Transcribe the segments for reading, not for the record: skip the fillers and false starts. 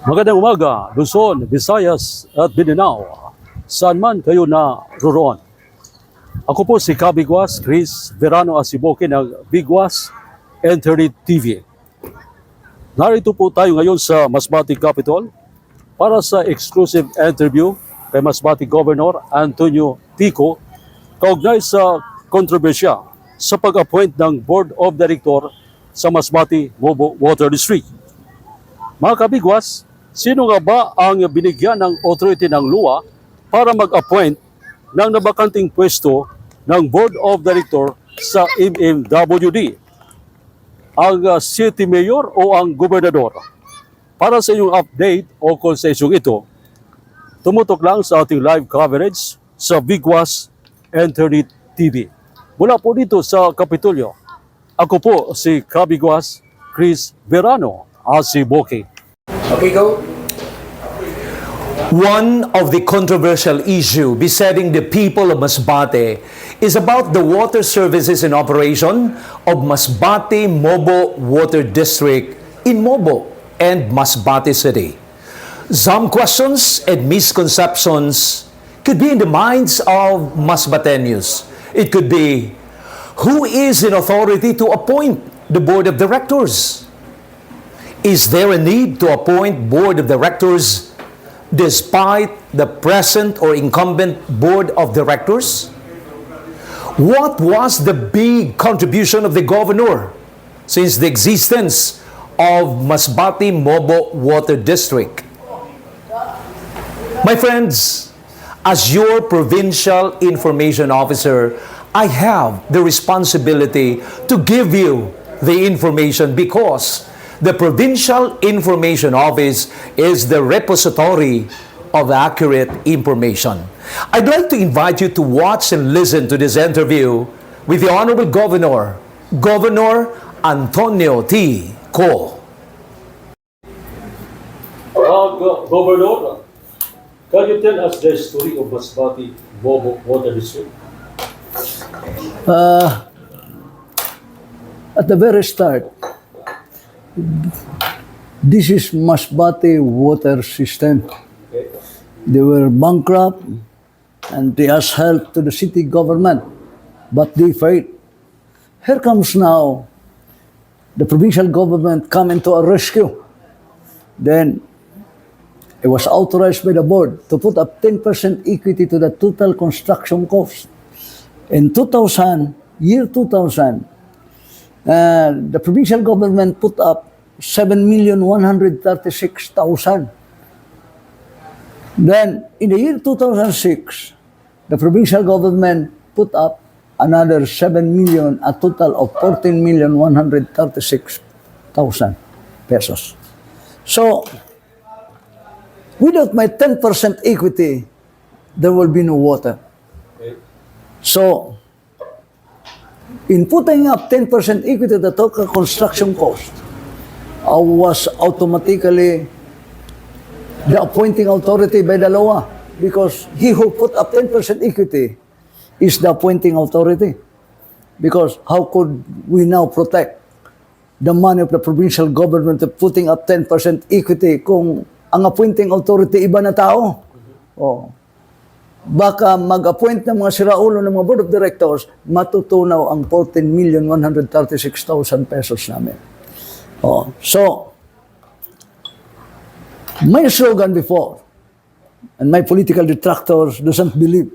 Magandang umaga, Luzon, Visayas at Mindanao. Saan man kayo na roroon. Ako po si Bigwas Cris Asebuque ng Bigwas Internet TV. Narito po tayo ngayon sa Masbate Capital para sa exclusive interview kay Masbate Governor Antonio T kaugnay sa kontrobersiya sa pag-appoint ng Board of Director sa Masbate-Mobo Water District. Mga kabigwas, sino nga ba ang binigyan ng authority ng LUWA para mag-appoint ng nabakanting pwesto ng Board of Director sa MMWD? Ang City Mayor o ang Gubernador? Para sa inyong update o kung sa isyong ito, tumutok lang sa ating live coverage sa Bigwas Internet TV. Mula po dito sa Kapitolyo, ako po si Bigwas Cris Asebuque. Okay, go. One of the controversial issues besetting the people of Masbate is about the water services and operation of Masbate-Mobo Water District in Mobo and Masbate City. Some questions and misconceptions could be in the minds of Masbateños. It could be, who is in authority to appoint the board of directors? Is there a need to appoint board of directors despite the present or incumbent board of directors? What was the big contribution of the governor since the existence of Masbate-Mobo Water District? My friends, as your provincial information officer, I have the responsibility to give you the information because the Provincial Information Office is the repository of accurate information. I'd like to invite you to watch and listen to this interview with the Honorable Governor Antonio T. Kho. Governor, can you tell us the story of Masbate-Mobo Water District? At the very start, this is Masbate water system. Okay. They were bankrupt and they asked help to the city government, but they failed. Here comes now the provincial government coming to a rescue. Then it was authorized by the board to put up 10% equity to the total construction cost. In year 2000, the provincial government put up 7,136,000. Then, in the year 2006, the provincial government put up another 7 million, a total of 14,136,000 pesos. So, without my 10% equity, there will be no water. Okay. So, in putting up 10% equity to the total construction cost, I was automatically the appointing authority by the LUWA because he who put up 10% equity is the appointing authority. Because how could we now protect the money of the provincial government of putting up 10% equity kung ang appointing authority iba na tao? Oh. Baka mag-appoint ng mga siraulo ng mga board of directors, matutunaw ang 14,136,000 pesos namin. Oh, so, my slogan before, and my political detractors doesn't believe,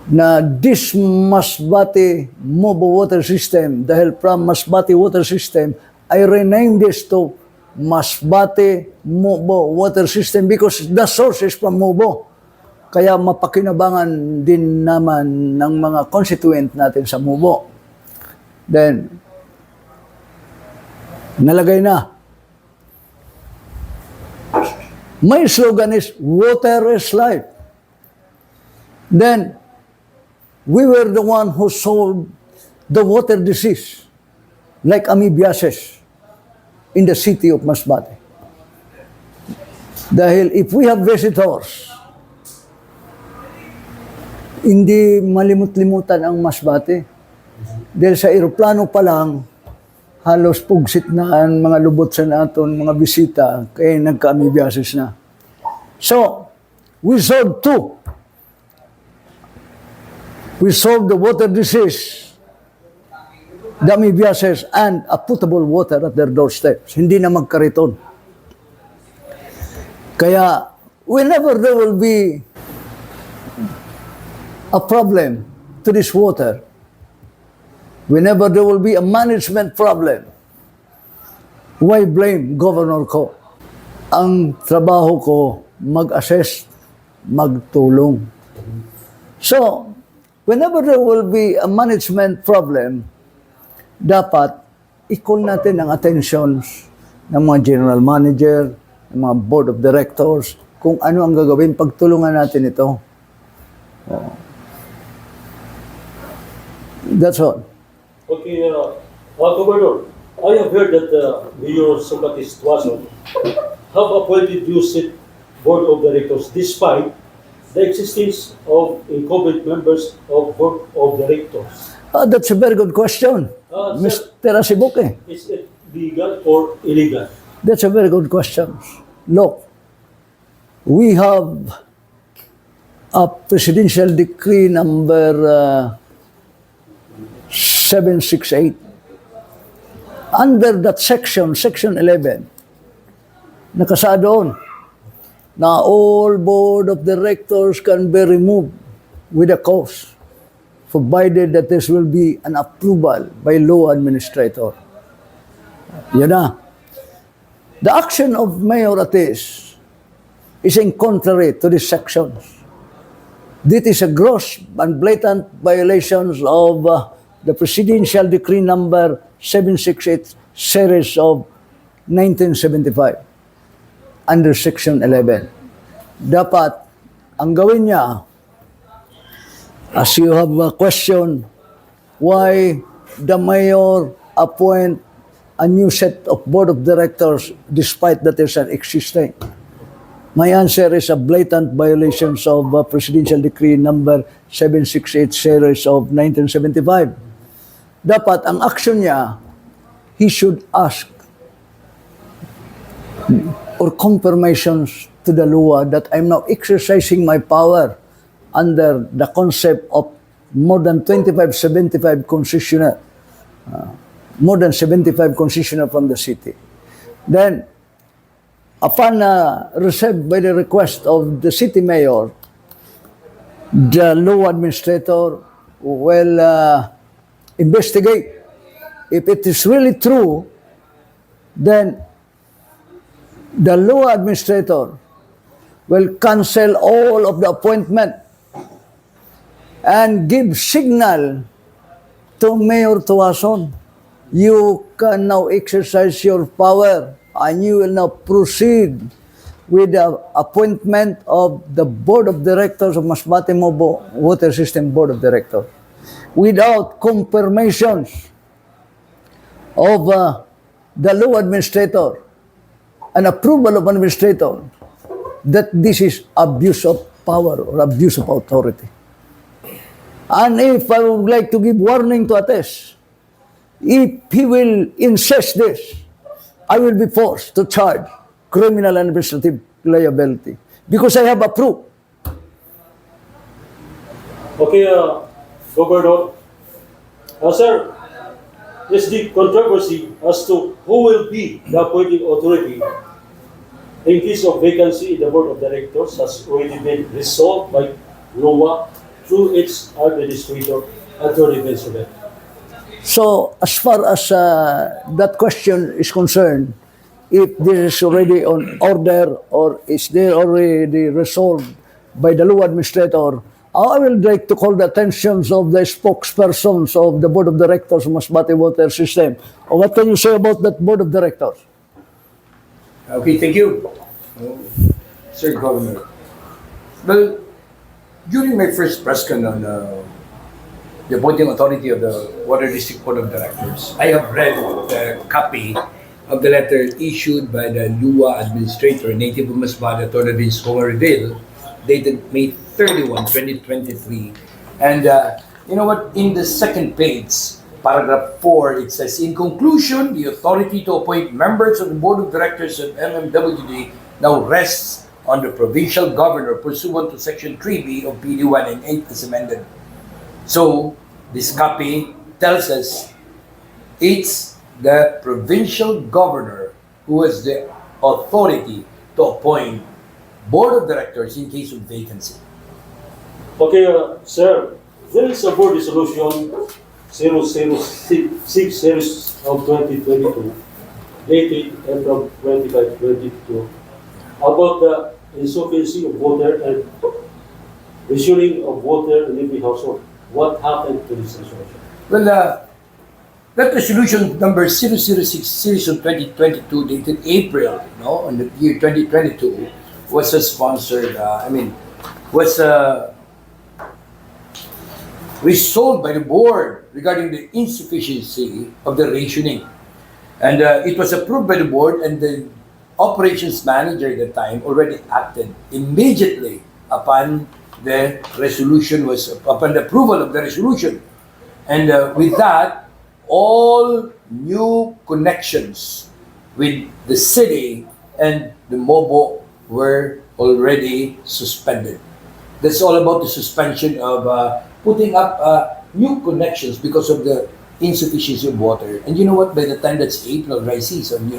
na this Masbate-Mobo Water System, dahil from Masbate Water System, I renamed this to Masbate-Mobo Water System because the source is from Mobo. Kaya mapakinabangan din naman ng mga constituent natin sa Mobo. Then, nalagay na. My slogan is, water is life. Then, we were the one who solved the water disease, like amoebiasis, in the city of Masbate. Dahil if we have visitors, hindi malimut-limutan ang Masbate. Dahil sa aeroplano pa lang, halos pugsit na ang mga lubot sa naton, mga bisita, kaya nagka-amoebiasis na. So, we solved two. We solved the water disease, the amoebiasis, and a potable water at their doorsteps. Hindi na magkariton. Kaya, whenever there will be a problem to this water, whenever there will be a management problem, why blame Governor Kho? Ang trabaho ko, mag-assess, magtulong. So, whenever there will be a management problem, dapat i-call natin ang attentions ng mga general manager, ng mga board of directors, kung ano ang gagawin, pagtulungan natin ito. Oh. That's all. Okay, Governor, I have heard that Mayor Socrates Tuason have appointed you set board of directors despite the existence of incumbent members of board of directors. That's a very good question, Sir, Mr. Asebuque. is it legal or illegal? That's a very good question. Look, we have a presidential decree number 768. Under that section, section 11, nakasa doon na all board of directors can be removed with a cause, provided that this will be an approval by law administrator. Yan na. The action of Mayor Atis is in contrary to these sections. This is a gross and blatant violations of the Presidential Decree number 768 series of 1975 under Section 11. Dapat, ang gawin niya, as you have a question, why the mayor appoint a new set of board of directors despite that there's an existing? My answer is a blatant violations of Presidential Decree number 768 series of 1975. Dapat ang action niya, he should ask or confirmations to the LUWA that I'm now exercising my power under the concept of more than 75 concessionaire, more than 75 concessionaire from the city. Then, upon received by the request of the city mayor, the law administrator will investigate. If it is really true, then the law administrator will cancel all of the appointment and give signal to Mayor Tuason. You can now exercise your power and you will now proceed with the appointment of the Board of Directors of Masbate-Mobo Water System Board of Directors without confirmations of the law administrator and approval of administrator that this is abuse of power or abuse of authority. And if I would like to give warning to Ates, if he will insist this, I will be forced to charge criminal and administrative liability because I have approved. Okay, Governor. Sir, is the controversy as to who will be the appointing authority in case of vacancy in the Board of Directors has already been resolved by LUWA through its administrator, Attorney Benjamin. So, as far as that question is concerned, if this is already on order or is there already resolved by the law administrator, I will like to call the attentions of the spokespersons of the Board of Directors of Masbate Water System. What can you say about that Board of Directors? Okay, thank you, Sir Governor. Well, during my first press con on the appointing authority of the Water District Board of Directors, I have read the copy of the letter issued by the LUWA Administrator, native of Masbate, Antonio T, dated May 31, 2023. And you know what? In the second page, paragraph 4, it says, in conclusion, the authority to appoint members of the Board of Directors of MMWD now rests on the provincial governor pursuant to Section 3B of PD 1 and 8 as amended. So, this copy tells us it's the provincial governor who has the authority to appoint Board of Directors in case of vacancy. Okay, sir, there is a board resolution 006 series of 2022, dated April 25, 2022, about the insufficiency of water and rationing of water in every household. What happened to this resolution? Well, that resolution number 006 series of 2022, dated April, in the year 2022, was sponsored, was resolved by the board regarding the insufficiency of the rationing. And it was approved by the board, and the operations manager at the time already acted immediately upon the approval of the resolution. And with that, all new connections with the city and the MOBO were already suspended. That's all about the suspension of putting up new connections because of the insufficiency of water. And you know what? By the time that's April, dry season,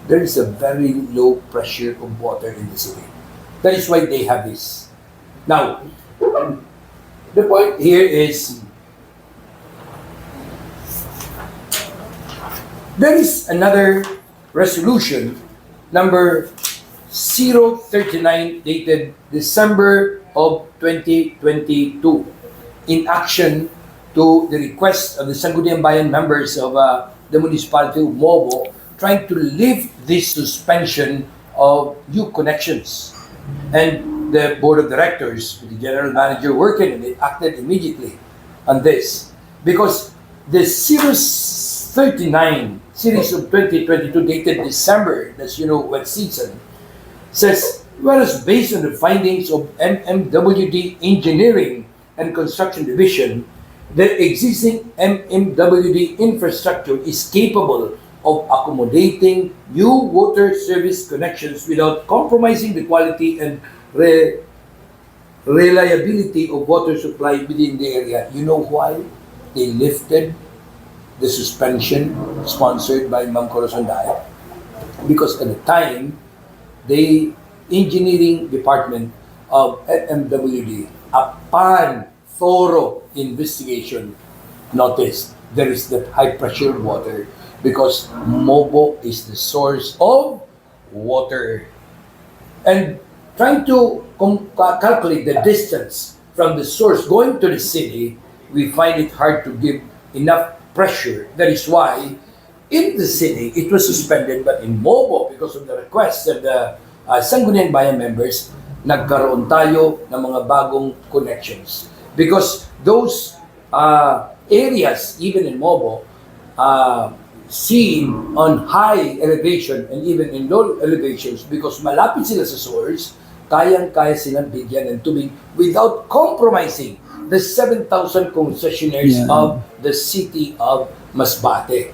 there is a very low pressure of water in the city. That is why they have this. Now, the point here is there is another resolution, number 039, dated December of 2022, in action to the request of the Sangguniang Bayan members of the municipality of Mobo, trying to lift this suspension of new connections. And the board of directors, the general manager working on it, acted immediately on this. Because the 039 series of 2022, dated December, that's wet season, says, whereas based on the findings of MMWD Engineering and Construction Division, the existing MMWD infrastructure is capable of accommodating new water service connections without compromising the quality and reliability of water supply within the area. You know why they lifted the suspension sponsored by Ma'am Corazon Dae? Because at the time, the engineering department of MMWD, upon thorough investigation, noticed there is that high pressure water because Mobo is the source of water. And trying to calculate the distance from the source going to the city, we find it hard to give enough pressure. That is why in the city, it was suspended, but in Mobo, because of the request of the Sangguniang Bayan members, nagkaroon tayo ng mga bagong connections. Because those areas, even in Mobo, seen on high elevation and even in low elevations, because malapit sila sa source, kayang-kaya silang bigyan ng tubig without compromising the 7,000 concessionaires of the city of Masbate.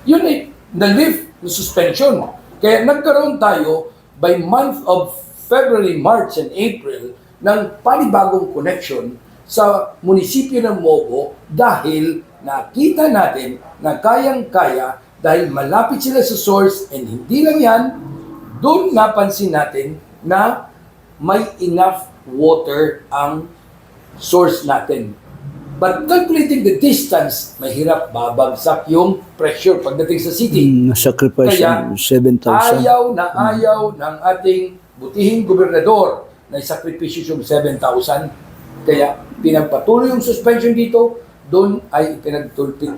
Yun ay na-lift na suspension. Kaya nagkaroon tayo by month of February, March, and April ng panibagong connection sa munisipyo ng Mobo dahil nakita natin na kayang-kaya dahil malapit sila sa source, and hindi lang yan, doon napansin natin na may enough water ang source natin. But calculating the distance, mahirap, babagsak yung pressure pagdating sa city. Sacrifice Kaya 7,000. ayaw ng ating butihing gobernador na isakripisyo yung 7,000. Kaya pinagpatuloy yung suspension dito, doon ay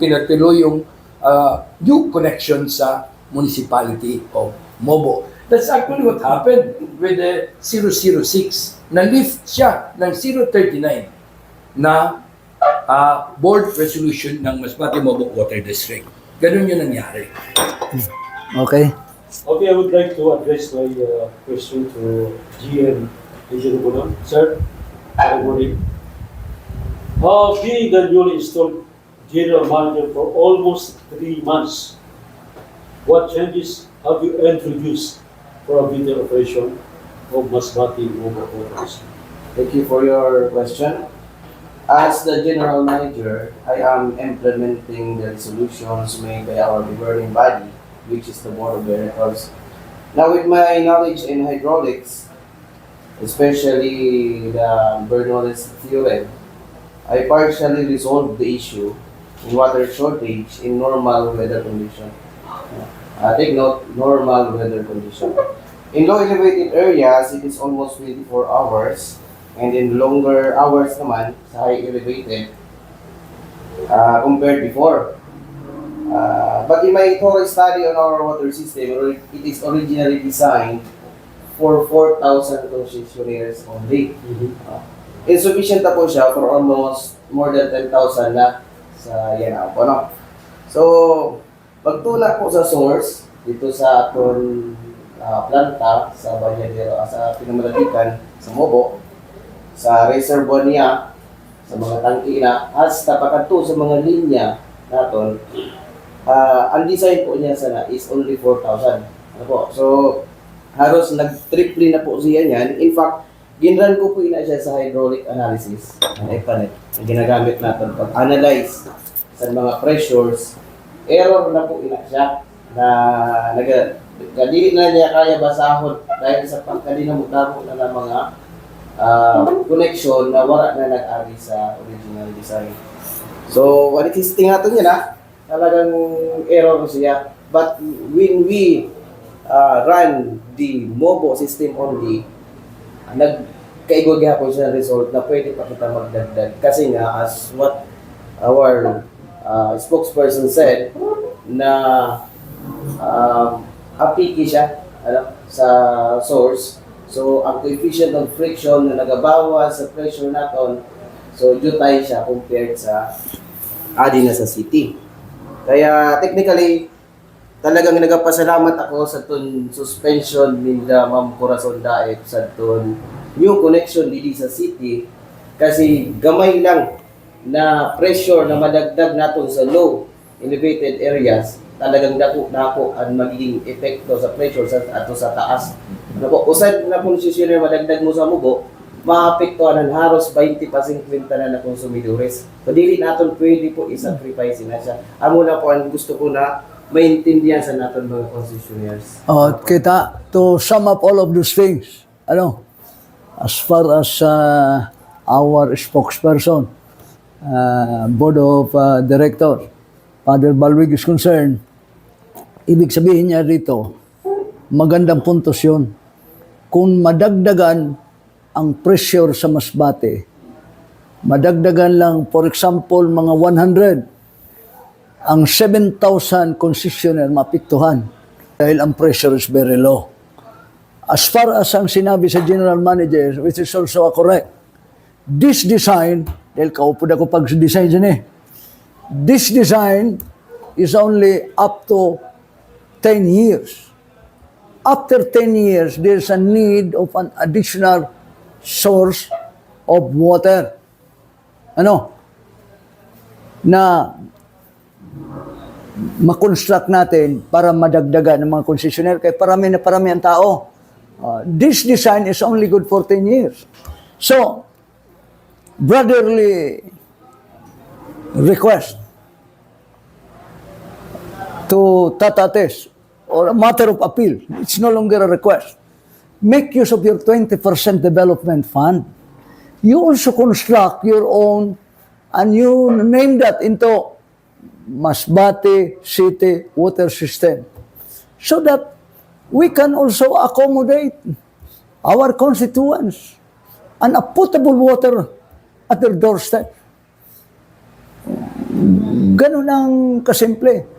pinagtuloy yung new connection sa municipality of Mobo. That's actually what happened with the 006. Na-lift siya ng 039 na board resolution ng Masbate-Mobo Water District. Ganun yung nangyari. Okay. Okay, I would like to address my question to GM Engineer. Sir, good morning. Being the newly installed general manager for almost 3 months. What changes have you introduced for a better operation of Masbate-Mobo Water District? Thank you for your question. As the general manager, I am implementing the resolutions made by our governing body, which is the Board of Directors. Now, with my knowledge in hydraulics, especially the Bernoulli's theorem, I partially resolved the issue in water shortage in normal weather condition. Take note, normal weather condition. In low elevated areas, it is almost 24 hours. And in longer hours naman, sa high elevated, compared before. But in my thorough study on our water system, it is originally designed for 4,000 concessionaires only. Insufficient na po siya for almost more than 10,000 na sa yan po, no? So, pagtulak po sa source, dito sa aton planta, sa Banyadero, sa Pinamalagikan, sa Mobo, sa reservoir niya, sa mga tangki na, hasta pagkanto sa mga linya naton, ang design po niya sana is only 4,000. Ano po? So, halos nag-triple na po siya niyan. In fact, ginran ko po ina siya sa hydraulic analysis ng EPANET na ginagamit natin pag-analyze sa mga pressures. Error na po ina siya na kadili na niya kaya basahon dahil sa pagkadina mutabo na ng mga connection na wala na nag-ari sa original design. So, what it is tingnan niya na, talagang error siya. But when we run the Mobo system only, nagkaigwa gihapon siya ng result na pwede pa kita magdagdag. Kasi nga, as what our spokesperson said, na apiki siya sa source. So, ang coefficient of friction na nagabawas sa pressure naton, so, jutay siya compared sa adi na sa city. Kaya, technically, talagang nagapasalamat ako sa ton suspension ni Ma'am Corazon Daep sa ton new connection dito sa city kasi gamay lang na pressure na madagdag naton sa low elevated areas talagang dako ang magiging epekto sa pressure sa ato sa taas. Ano po, usad na concessionaire madagdag mo sa Mobo, maapektuhan ng halos 20% na konsumidores. So, dili naton pwede po i-sacrifice na siya. Amo na po ang gusto ko na maintindihan sa naton mga concessionaires. Kita, to sum up all of those things, as far as our spokesperson, Board of Directors, Father Balwig is concerned, ibig sabihin niya rito, magandang puntos yun. Kung madagdagan ang pressure sa Masbate, madagdagan lang, for example, mga 100, ang 7,000 concessionaire mapiktuhan dahil ang pressure is very low. As far as ang sinabi sa General Manager, which is also correct, this design, dahil kaupod ako pag-design dyan this design is only up to 10 years. After 10 years, there's a need of an additional source of water. Na makonstruct natin para madagdagan ng mga concessionaire kaya parami ang tao. This design is only good for 10 years. So, brotherly request to Tatates or a matter of appeal. It's no longer a request. Make use of your 20% development fund. You also construct your own and you name that into Masbate City Water System so that we can also accommodate our constituents and a potable water at their doorstep. Ganun ang kasimple.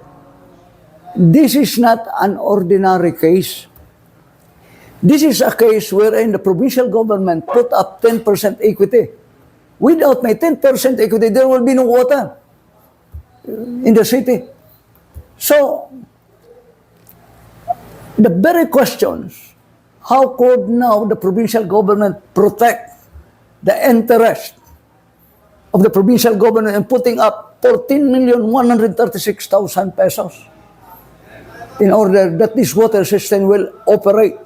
This is not an ordinary case. This is a case wherein the provincial government put up 10% equity. Without my 10% equity, there will be no water in the city. So, the very questions, how could now the provincial government protect the interest of the provincial government and putting up 14,136,000 pesos in order that this water system will operate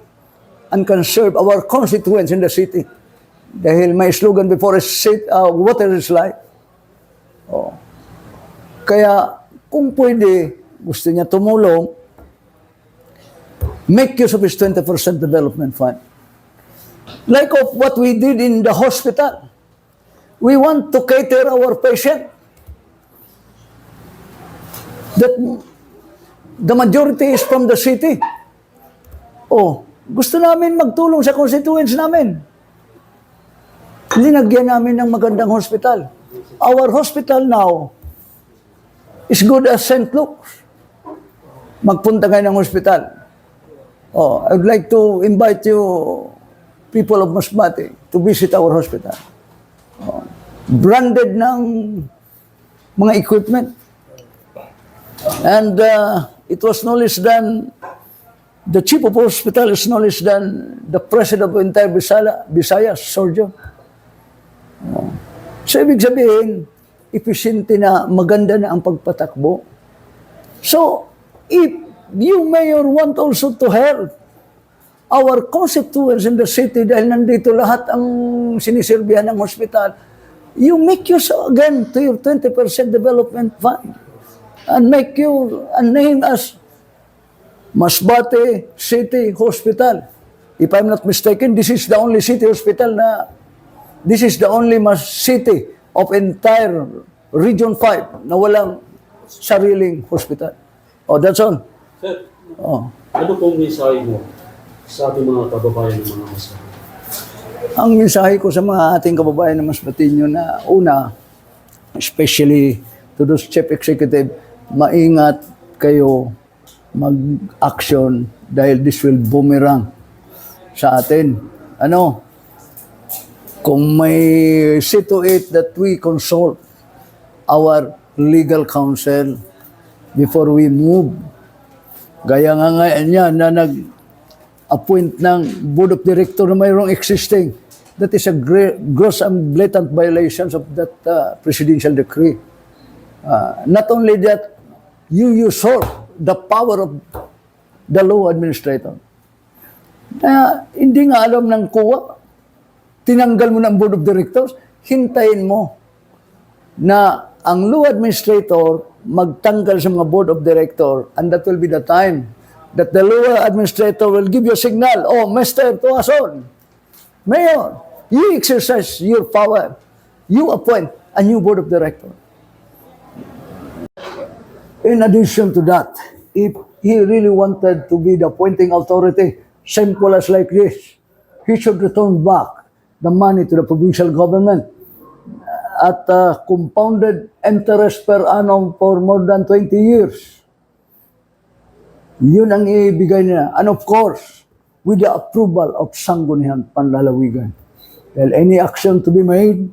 and can serve our constituents in the city. Dahil may slogan before is water is life. Oh. Kaya kung pwede, gusto niya tumulong, make use of his 20% development fund. Like of what we did in the hospital. We want to cater our patient. That the majority is from the city. Oh, gusto namin magtulong sa constituents namin. Linagyan namin ng magandang hospital. Our hospital now is good as St. Luke's. Magpunta kayo ng hospital. Oh, I'd like to invite you, people of Masbate, to visit our hospital. Oh, branded ng mga equipment. And it was no less than, the chief of hospital is no less than the president of entire Visayas, Sorjo. Oh. So, ibig sabihin, efficiente na, maganda na ang pagpatakbo. So, if you, Mayor, want also to help our constituents in the city dahil nandito lahat ang siniserbihan ng hospital, you make use again to your 20% development fund and make you a name as Masbate City Hospital. If I'm not mistaken, this is the only city hospital this is the only city of entire Region 5 na walang sariling hospital. Oh, that's all. Sir, Oh. ano pong mensahe mo sa ating mga kababayan ng mga Masbate? Ang mensahe ko sa mga ating kababayan na Masbateño na una, especially to those chief executive, maingat kayo mag-action dahil this will boomerang sa atin. Ano? Kung may see to it that we consult our legal counsel before we move. Gaya nga niya na nag-appoint ng board of director na mayroong existing. That is a gross and blatant violations of that presidential decree. Not only that, you usurp the power of the law administrator. Hindi nga alam ng kuwa, tinanggal mo ng board of directors, hintayin mo na ang law administrator magtanggal sa mga board of director, and that will be the time that the LUWA administrator will give you a signal, oh, Mr. Tuason, Mayor, you exercise your power. You appoint a new board of director. In addition to that, if he really wanted to be the appointing authority, simple as like this, he should return back the money to the provincial government at compounded interest per annum for more than 20 years. Yun ang ibigay niya. And of course, with the approval of Sangguniang Panlalawigan. Dahil any action to be made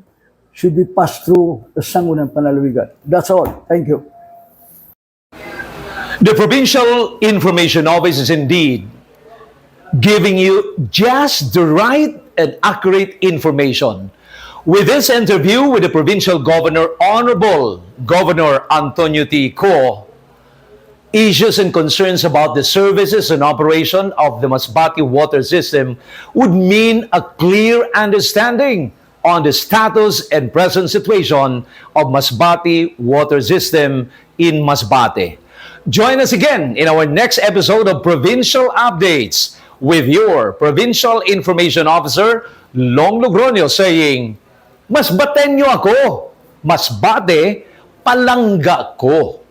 should be passed through the Sangguniang Panlalawigan. That's all. Thank you. The Provincial Information Office is indeed giving you just the right and accurate information. With this interview with the Provincial Governor, Honorable Governor Antonio T. Kho, issues and concerns about the services and operation of the Masbate water system would mean a clear understanding on the status and present situation of Masbate water system in Masbate. Join us again in our next episode of Provincial Updates with your Provincial Information Officer, Long Logronio, saying, Masbateño ako, Masbate, palangga ko.